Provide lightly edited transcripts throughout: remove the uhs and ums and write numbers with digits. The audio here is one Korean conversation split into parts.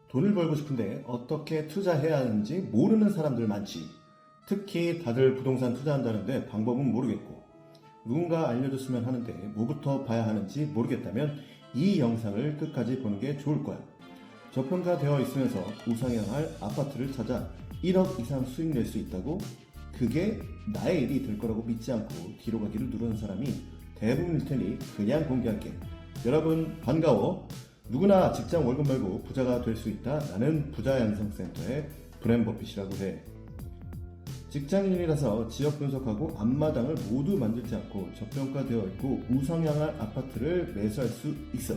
돈을 벌고 싶은데 어떻게 투자해야 하는지 모르는 사람들 많지. 특히 다들 부동산 투자한다는데 방법은 모르겠고, 누군가 알려줬으면 하는데 뭐부터 봐야 하는지 모르겠다면 이 영상을 끝까지 보는 게 좋을 거야. 저평가되어 있으면서 우상향할 아파트를 찾아 1억 이상 수익 낼 수 있다고? 그게 나의 일이 될 거라고 믿지 않고 뒤로 가기를 누르는 사람이 대부분일 테니 그냥 공개할게. 여러분 반가워. 누구나 직장 월급 말고 부자가 될 수 있다. 나는 부자양성센터의 브랜 버핏이라고 해. 직장인이라서 지역 분석하고 앞마당을 모두 만들지 않고 저평가되어 있고 우상향한 아파트를 매수할 수 있어.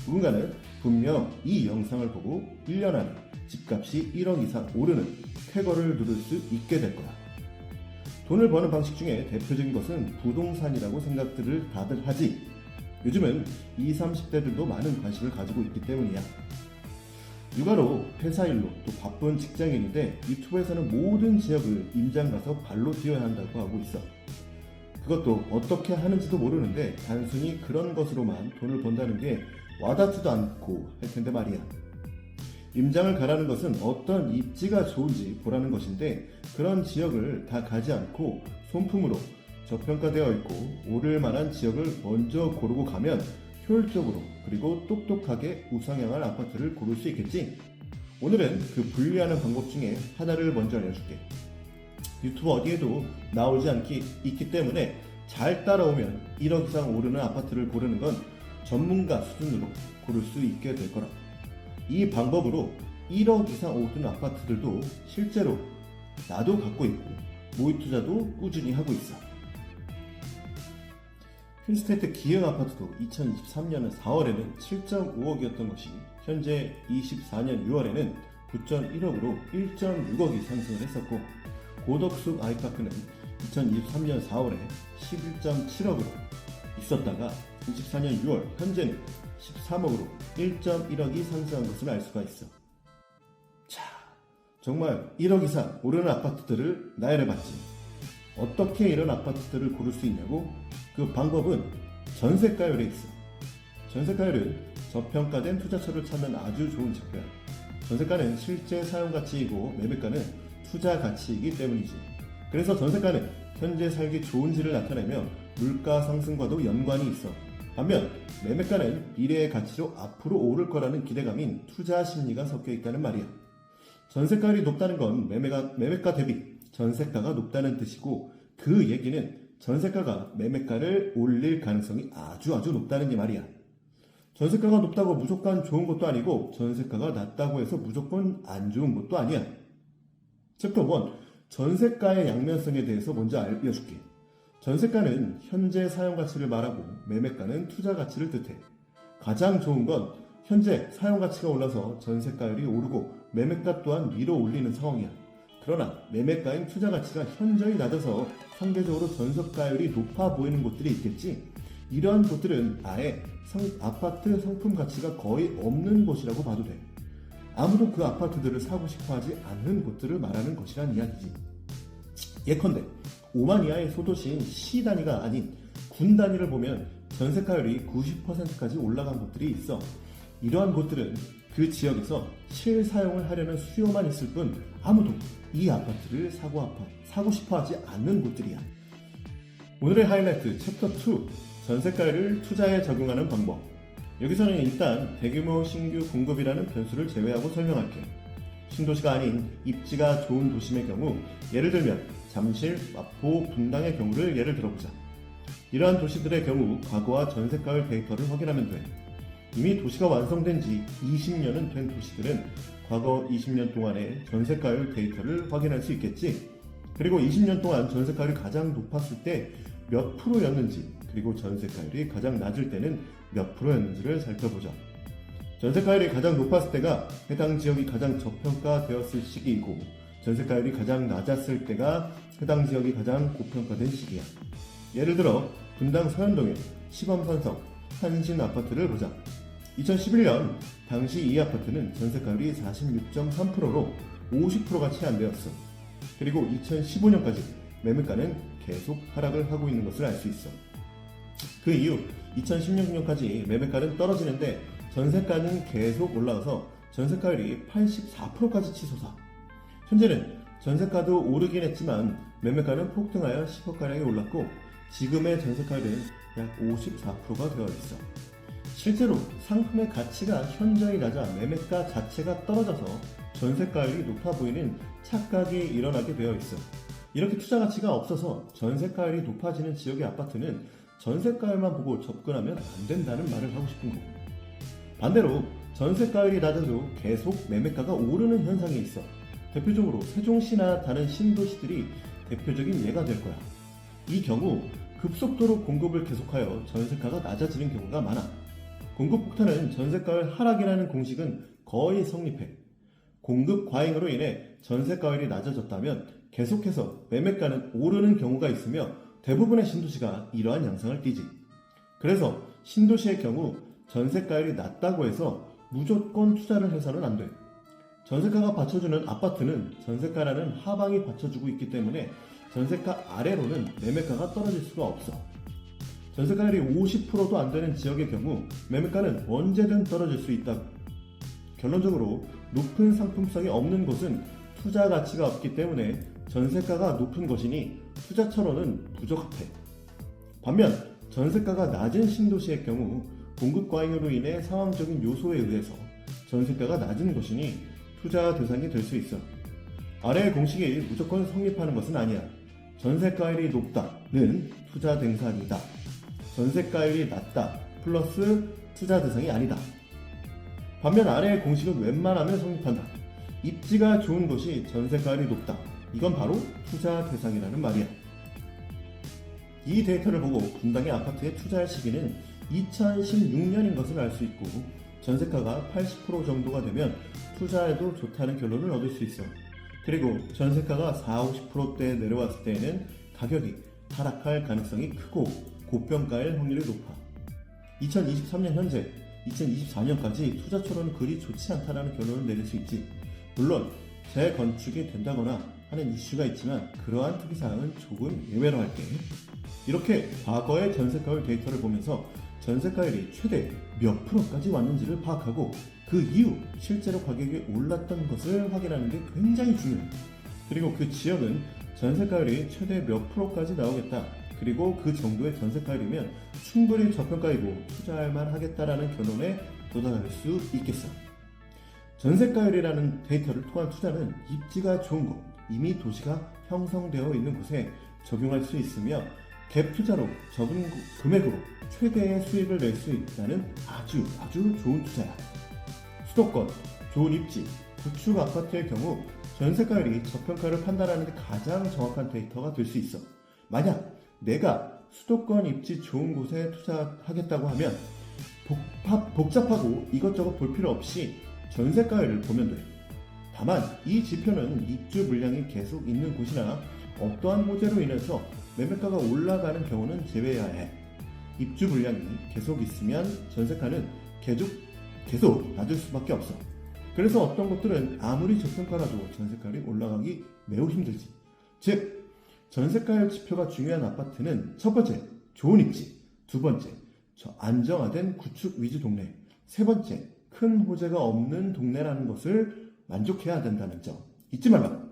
누군가는 분명 이 영상을 보고 1년 안에 집값이 1억 이상 오르는 쾌거를 누릴 수 있게 될 거야. 돈을 버는 방식 중에 대표적인 것은 부동산이라고 생각들을 다들 하지. 요즘은 20, 30대들도 많은 관심을 가지고 있기 때문이야. 육아로 회사 일로 또 바쁜 직장인인데 유튜브에서는 모든 지역을 임장 가서 발로 뛰어야 한다고 하고 있어. 그것도 어떻게 하는지도 모르는데 단순히 그런 것으로만 돈을 번다는 게 와닿지도 않고 할 텐데 말이야. 임장을 가라는 것은 어떤 입지가 좋은지 보라는 것인데 그런 지역을 다 가지 않고 손품으로 저평가되어 있고 오를 만한 지역을 먼저 고르고 가면 효율적으로 그리고 똑똑하게 우상향할 아파트를 고를 수 있겠지? 오늘은 그 분류하는 방법 중에 하나를 먼저 알려줄게. 유튜브 어디에도 나오지 있기 때문에 잘 따라오면 1억 이상 오르는 아파트를 고르는 건 전문가 수준으로 고를 수 있게 될 거라. 이 방법으로 1억 이상 오르는 아파트들도 실제로 나도 갖고 있고 모의 투자도 꾸준히 하고 있어. 힐스테이트 기흥 아파트도 2023년 4월에는 7.5억이었던 것이 현재 24년 6월에는 9.1억으로 1.6억이 상승을 했었고, 고덕숲 아이파크는 2023년 4월에 11.7억으로 있었다가 24년 6월 현재는 13억으로 1.1억이 상승한 것을 알 수가 있어. 자, 정말 1억 이상 오르는 아파트들을 나열해봤지. 어떻게 이런 아파트들을 고를 수 있냐고? 그 방법은 전세가율에 있어. 전세가율은 저평가된 투자처를 찾는 아주 좋은 지표야. 전세가는 실제 사용가치이고 매매가는 투자가치이기 때문이지. 그래서 전세가는 현재 살기 좋은지를 나타내며 물가 상승과도 연관이 있어. 반면 매매가는 미래의 가치로 앞으로 오를 거라는 기대감인 투자 심리가 섞여 있다는 말이야. 전세가율이 높다는 건 매매가 대비 전세가가 높다는 뜻이고, 그 얘기는 전세가가 매매가를 올릴 가능성이 아주 높다는 게 말이야. 전세가가 높다고 무조건 좋은 것도 아니고 전세가가 낮다고 해서 무조건 안 좋은 것도 아니야. 챕터 1, 전세가의 양면성에 대해서 먼저 알려줄게. 전세가는 현재 사용가치를 말하고 매매가는 투자가치를 뜻해. 가장 좋은 건 현재 사용가치가 올라서 전세가율이 오르고 매매가 또한 밀어 올리는 상황이야. 그러나 매매가인 투자가치가 현저히 낮아서 상대적으로 전세가율이 높아 보이는 곳들이 있겠지. 이러한 곳들은 아예 아파트 상품 가치가 거의 없는 곳이라고 봐도 돼. 아무도 그 아파트들을 사고 싶어하지 않는 곳들을 말하는 것이란 이야기지. 예컨대 5만 이하의 소도시인 시 단위가 아닌 군 단위를 보면 전세가율이 90%까지 올라간 곳들이 있어. 이러한 곳들은 그 지역에서 실사용을 하려는 수요만 있을 뿐 아무도 이 아파트를 사고 싶어하지 않는 곳들이야. 오늘의 하이라이트 챕터 2, 전세가율을 투자에 적용하는 방법. 여기서는 일단 대규모 신규 공급이라는 변수를 제외하고 설명할게. 신도시가 아닌 입지가 좋은 도심의 경우, 예를 들면 잠실, 마포, 분당의 경우를 예를 들어보자. 이러한 도시들의 경우 과거와 전세가율 데이터를 확인하면 돼. 이미 도시가 완성된 지 20년은 된 도시들은 과거 20년 동안의 전세가율 데이터를 확인할 수 있겠지. 그리고 20년 동안 전세가율이 가장 높았을 때 몇 프로였는지, 그리고 전세가율이 가장 낮을 때는 몇 프로였는지를 살펴보자. 전세가율이 가장 높았을 때가 해당 지역이 가장 저평가되었을 시기이고, 전세가율이 가장 낮았을 때가 해당 지역이 가장 고평가된 시기야. 예를 들어 분당 서현동의 시범선성 한신 아파트를 보자. 2011년 당시 이 아파트는 전세가율이 46.3%로 50%가 채 안 되었어. 그리고 2015년까지 매매가는 계속 하락을 하고 있는 것을 알 수 있어. 그 이후 2016년까지 매매가는 떨어지는데 전세가는 계속 올라와서 전세가율이 84%까지 치솟아 현재는 전세가도 오르긴 했지만 매매가는 폭등하여 10억가량이 올랐고 지금의 전세가율은 약 54%가 되어 있어. 실제로 상품의 가치가 현저히 낮아 매매가 자체가 떨어져서 전세가율이 높아 보이는 착각이 일어나게 되어 있어. 이렇게 투자 가치가 없어서 전세가율이 높아지는 지역의 아파트는 전세가율만 보고 접근하면 안 된다는 말을 하고 싶은 거고, 반대로 전세가율이 낮아도 계속 매매가가 오르는 현상이 있어. 대표적으로 세종시나 다른 신도시들이 대표적인 예가 될 거야. 이 경우 급속도로 공급을 계속하여 전세가가 낮아지는 경우가 많아. 공급 폭탄은 전세가율 하락이라는 공식은 거의 성립해. 공급 과잉으로 인해 전세가율이 낮아졌다면 계속해서 매매가는 오르는 경우가 있으며 대부분의 신도시가 이러한 양상을 띠지. 그래서 신도시의 경우 전세가율이 낮다고 해서 무조건 투자를 해서는 안 돼. 전세가가 받쳐주는 아파트는 전세가라는 하방이 받쳐주고 있기 때문에 전세가 아래로는 매매가가 떨어질 수가 없어. 전세가율이 50%도 안 되는 지역의 경우 매매가는 언제든 떨어질 수 있다. 결론적으로 높은 상품성이 없는 곳은 투자 가치가 없기 때문에 전세가가 높은 것이니 투자처로는 부적합해. 반면 전세가가 낮은 신도시의 경우 공급 과잉으로 인해 상황적인 요소에 의해서 전세가가 낮은 것이니 투자 대상이 될 수 있어. 아래의 공식이 무조건 성립하는 것은 아니야. 전세가율이 높다는 투자 대상이다. 전세가율이 낮다 플러스 투자 대상이 아니다. 반면 아래의 공식은 웬만하면 성립한다. 입지가 좋은 곳이 전세가율이 높다. 이건 바로 투자 대상이라는 말이야. 이 데이터를 보고 분당의 아파트에 투자할 시기는 2016년인 것을 알 수 있고 전세가가 80% 정도가 되면 투자해도 좋다는 결론을 얻을 수 있어. 그리고 전세가가 40, 50%대에 내려왔을 때에는 가격이 하락할 가능성이 크고 고평가일 확률이 높아. 2023년 현재 2024년까지 투자처로는 그리 좋지 않다는 결론을 내릴 수 있지. 물론 재건축이 된다거나 하는 이슈가 있지만 그러한 특이사항은 조금 예외로 할게. 이렇게 과거의 전세가율 데이터를 보면서 전세가율이 최대 몇 프로까지 왔는지를 파악하고 그 이후 실제로 가격이 올랐던 것을 확인하는 게 굉장히 중요해. 그리고 그 지역은 전세가율이 최대 몇 프로까지 나오겠다. 그리고 그 정도의 전세가율이면 충분히 저평가이고 투자할 만하겠다라는 결론에 도달할 수 있겠어. 전세가율이라는 데이터를 통한 투자는 입지가 좋은 곳, 이미 도시가 형성되어 있는 곳에 적용할 수 있으며 갭 투자로 적은 금액으로 최대의 수익을 낼 수 있다는 아주 좋은 투자야. 수도권, 좋은 입지, 구축 아파트의 경우 전세가율이 저평가를 판단하는 데 가장 정확한 데이터가 될 수 있어. 만약 내가 수도권 입지 좋은 곳에 투자하겠다고 하면 복잡하고 이것저것 볼 필요 없이 전세가율을 보면 돼. 다만 이 지표는 입주 물량이 계속 있는 곳이나 어떠한 호재로 인해서 매매가가 올라가는 경우는 제외해야 해. 입주 물량이 계속 있으면 전세가는 계속 낮을 수밖에 없어. 그래서 어떤 곳들은 아무리 저평가라도 전세가율이 올라가기 매우 힘들지. 즉 전세가율 지표가 중요한 아파트는 첫 번째, 좋은 입지, 두 번째, 안정화된 구축 위주 동네, 세 번째, 큰 호재가 없는 동네라는 것을 만족해야 된다는 점 잊지 말라.